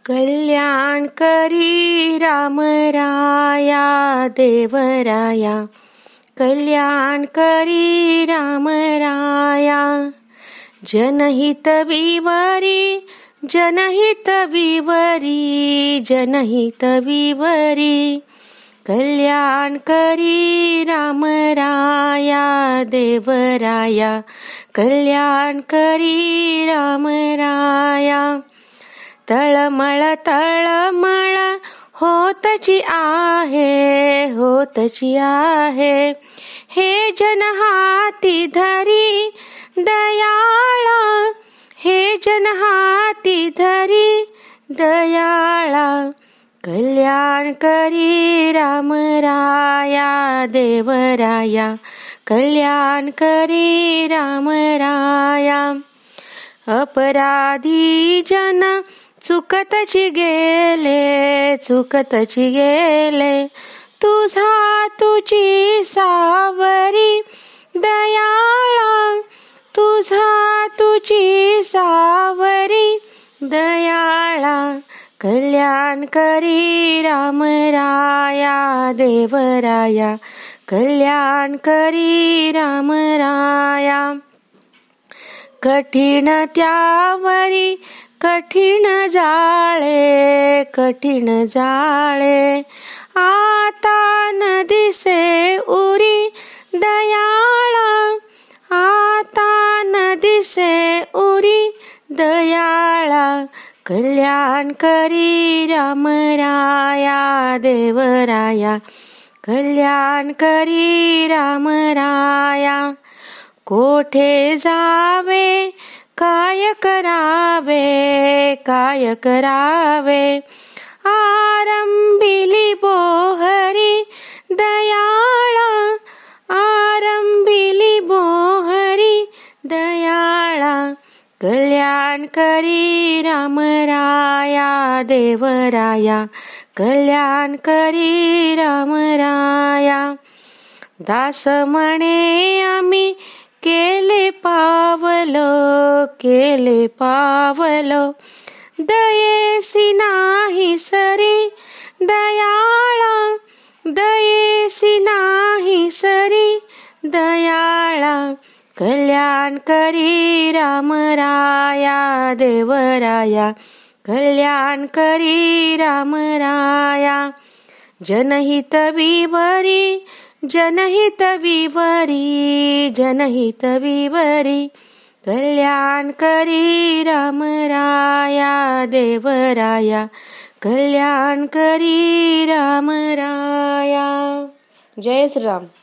कल्याण करी राम राया देवराया, कल्याण करी राम राया. जनहित विवरी जनहित विवरी जनहित विवरी, कल्याण करी राम राया देवराया, कल्याण करी राम राया. तळमळ तळमळ होतची आहे होतची आहे, हे जन हाती धरी दयाळा, हे जन हाती धरी दयाळा. कल्याण करी राम राया देवराया, कल्याण करी राम राया. अपराधी जन चुकतची गेले चुकतची गेले, तुझा तुझी सावरी दयाळा, तुझा तुझी सावरी दयाळा. कल्याण करी राम राया देवराया, कल्याण करी राम राया. कठीण त्यावरी कठीण जाळे कठीण जाळे, आता न दिसे उरी दयाळा, आता न दिसे उरी दयाळा. कल्याण करी राम राया देवराया, कल्याण करी राम राया. कोठे जावे काय करावे काय करावे, आरंभिली बोहरी दयाळा, आरंभिली बोहरी दयाळा. कल्याण करी राम राया देवराया, कल्याण करी राम राया. दास म्हणे आम्ही केले पावलो केले पावलो, दयेसी नाही सरी दयाळा, दयेसी नाही सरी दयाळा. कल्याण करी राम राया देवराया, कल्याण करी राम राया. जनहित विवरी जनहित विवरी जनहित विवरी, कल्याण करी राम राया देवराया, कल्याण करी राम राया. जय श्रीराम.